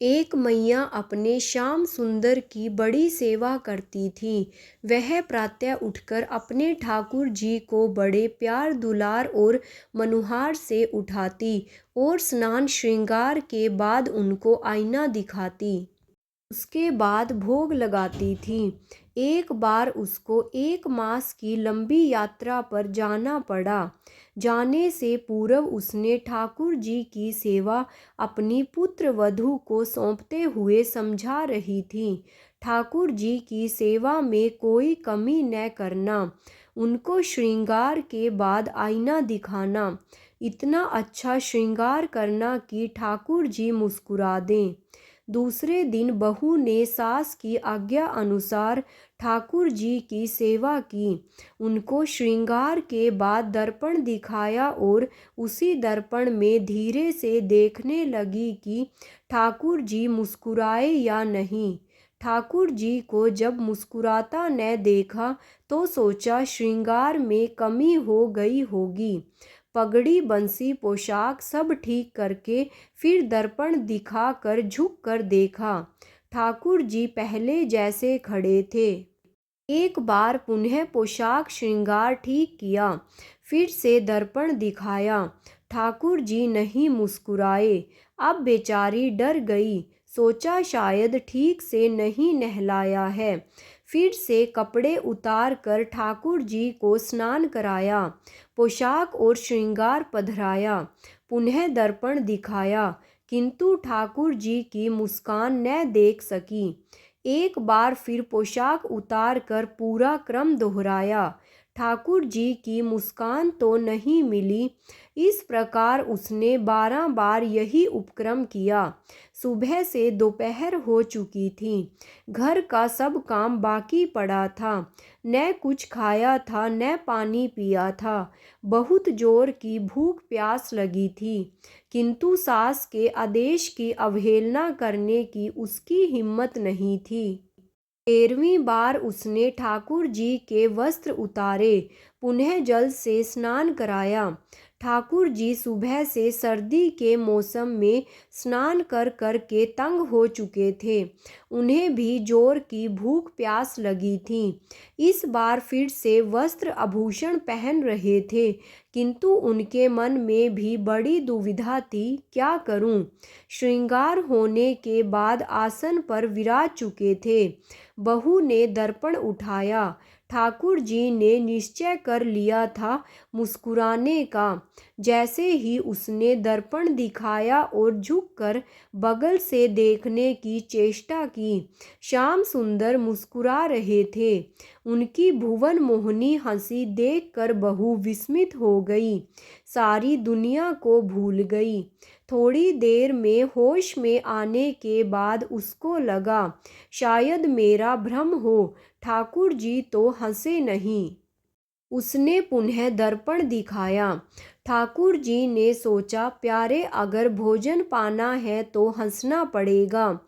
एक मैया अपने श्याम सुंदर की बड़ी सेवा करती थी। वह प्रातः उठकर अपने ठाकुर जी को बड़े प्यार दुलार और मनुहार से उठाती और स्नान श्रृंगार के बाद उनको आईना दिखाती। उसके बाद भोग लगाती थी। एक बार उसको 1 मास की लंबी यात्रा पर जाना पड़ा। जाने से पूर्व उसने ठाकुर जी की सेवा अपनी पुत्र वधू को सौंपते हुए समझा रही थी। ठाकुर जी की सेवा में कोई कमी न करना, उनको श्रृंगार के बाद आईना दिखाना, इतना अच्छा श्रृंगार करना कि ठाकुर जी मुस्कुरा दें। दूसरे दिन बहू ने सास की आज्ञा अनुसार ठाकुर जी की सेवा की। उनको श्रृंगार के बाद दर्पण दिखाया और उसी दर्पण में धीरे से देखने लगी कि ठाकुर जी मुस्कुराए या नहीं। ठाकुर जी को जब मुस्कुराता न देखा तो सोचा श्रृंगार में कमी हो गई होगी। पगड़ी बंसी पोशाक सब ठीक करके फिर दर्पण दिखा कर झुक कर देखा। ठाकुर जी पहले जैसे खड़े थे। एक बार पुनः पोशाक श्रृंगार ठीक किया, फिर से दर्पण दिखाया। ठाकुर जी नहीं मुस्कुराए। अब बेचारी डर गई, सोचा शायद ठीक से नहीं नहलाया है। फिर से कपड़े उतार कर ठाकुर जी को स्नान कराया, पोशाक और श्रृंगार पधराया, पुनः दर्पण दिखाया, किंतु ठाकुर जी की मुस्कान न देख सकी। एक बार फिर पोशाक उतार कर पूरा क्रम दोहराया। ठाकुर जी की मुस्कान तो नहीं मिली। इस प्रकार उसने 12 बार यही उपक्रम किया। सुबह से दोपहर हो चुकी थी। घर का सब काम बाकी पड़ा था। न कुछ खाया था न पानी पिया था। बहुत जोर की भूख प्यास लगी थी, किंतु सास के आदेश की अवहेलना करने की उसकी हिम्मत नहीं थी। 13वीं बार उसने ठाकुर जी के वस्त्र उतारे, पुनः जल से स्नान कराया। ठाकुर जी सुबह से सर्दी के मौसम में स्नान कर कर के तंग हो चुके थे। उन्हें भी जोर की भूख प्यास लगी थी। इस बार फिर से वस्त्र आभूषण पहन रहे थे, किंतु उनके मन में भी बड़ी दुविधा थी, क्या करूं? श्रृंगार होने के बाद आसन पर विराज चुके थे। बहू ने दर्पण उठाया। ठाकुर जी ने निश्चय कर लिया था मुस्कुराने का। जैसे ही उसने दर्पण दिखाया और झुककर बगल से देखने की चेष्टा की, श्याम सुंदर मुस्कुरा रहे थे। उनकी भुवन मोहनी हंसी देखकर बहू विस्मित हो गई, सारी दुनिया को भूल गई। थोड़ी देर में होश में आने के बाद उसको लगा शायद मेरा भ्रम हो, ठाकुर जी तो हंसे नहीं। उसने पुनः दर्पण दिखाया। ठाकुर जी ने सोचा प्यारे अगर भोजन पाना है तो हंसना पड़ेगा।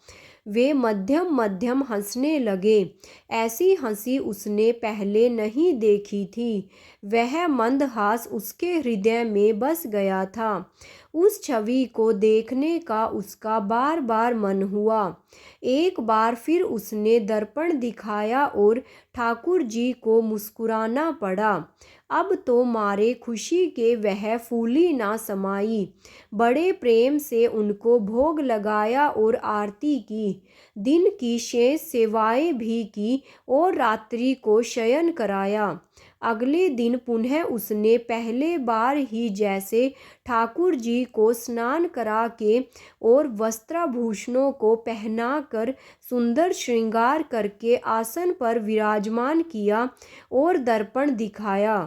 वे मध्यम मध्यम हंसने लगे। ऐसी हंसी उसने पहले नहीं देखी थी। वह मंदहास उसके हृदय में बस गया था। उस छवि को देखने का उसका बार बार मन हुआ। एक बार फिर उसने दर्पण दिखाया और ठाकुर जी को मुस्कुराना पड़ा। अब तो मारे खुशी के वह फूली ना समाई। बड़े प्रेम से उनको भोग लगाया और आरती की। दिन की शेष सेवाएं भी की और रात्रि को शयन कराया। अगले दिन पुनः उसने पहले बार ही जैसे ठाकुर जी को स्नान करा के और वस्त्राभूषणों को पहनाकर सुंदर श्रृंगार करके आसन पर विराजमान किया और दर्पण दिखाया।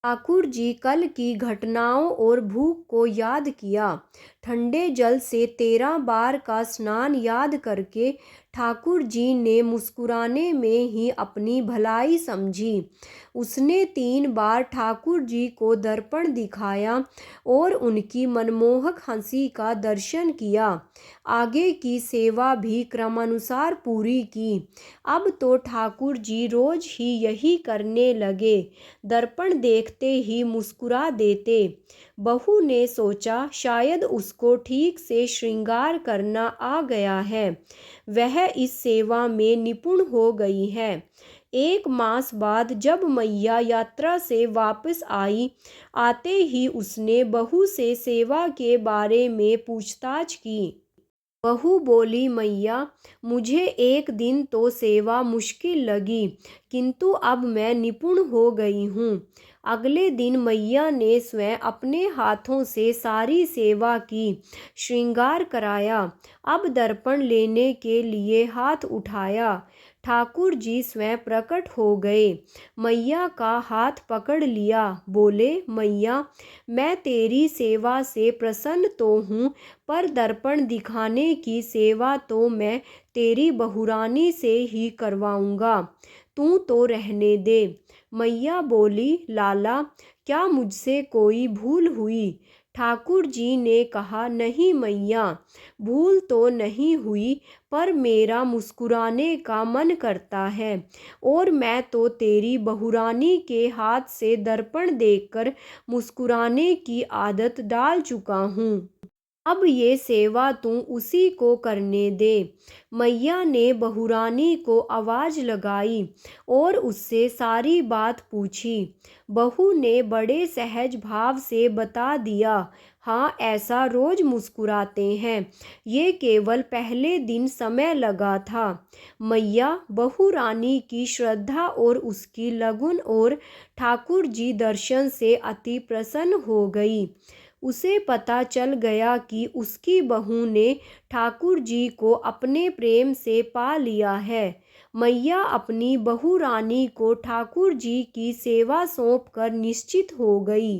ठाकुर जी कल की घटनाओं और भूख को याद किया। ठंडे जल से 13 बार का स्नान याद करके ठाकुर जी ने मुस्कुराने में ही अपनी भलाई समझी। उसने 3 बार ठाकुर जी को दर्पण दिखाया और उनकी मनमोहक हंसी का दर्शन किया। आगे की सेवा भी क्रमानुसार पूरी की। अब तो ठाकुर जी रोज ही यही करने लगे। दर्पण देखते ही मुस्कुरा देते। बहू ने सोचा शायद उसको ठीक से श्रृंगार करना आ गया है, वह इस सेवा में निपुण हो गई है। 1 मास बाद जब मैया यात्रा से वापस आई, आते ही उसने बहू से सेवा के बारे में पूछताछ की। बहू बोली, मैया, मुझे एक दिन तो सेवा मुश्किल लगी, किंतु अब मैं निपुण हो गई हूँ। अगले दिन मैया ने स्वयं अपने हाथों से सारी सेवा की, श्रृंगार कराया। अब दर्पण लेने के लिए हाथ उठाया, ठाकुर जी स्वयं प्रकट हो गए। मैया का हाथ पकड़ लिया, बोले, मैया, मैं तेरी सेवा से प्रसन्न तो हूँ, पर दर्पण दिखाने की सेवा तो मैं तेरी बहुरानी से ही करवाऊंगा, तू तो रहने दे। मैया बोली, लाला, क्या मुझसे कोई भूल हुई? ठाकुर जी ने कहा, नहीं मैया, भूल तो नहीं हुई, पर मेरा मुस्कुराने का मन करता है, और मैं तो तेरी बहुरानी के हाथ से दर्पण देखकर मुस्कुराने की आदत डाल चुका हूँ। अब ये सेवा तू उसी को करने दे। मैया ने बहुरानी को आवाज़ लगाई और उससे सारी बात पूछी। बहू ने बड़े सहज भाव से बता दिया, हाँ, ऐसा रोज मुस्कुराते हैं, ये केवल पहले दिन समय लगा था। मैया बहुरानी की श्रद्धा और उसकी लगन और ठाकुर जी दर्शन से अति प्रसन्न हो गई। उसे पता चल गया कि उसकी बहू ने ठाकुर जी को अपने प्रेम से पा लिया है। मैया अपनी बहू रानी को ठाकुर जी की सेवा सौंपकर निश्चित हो गई।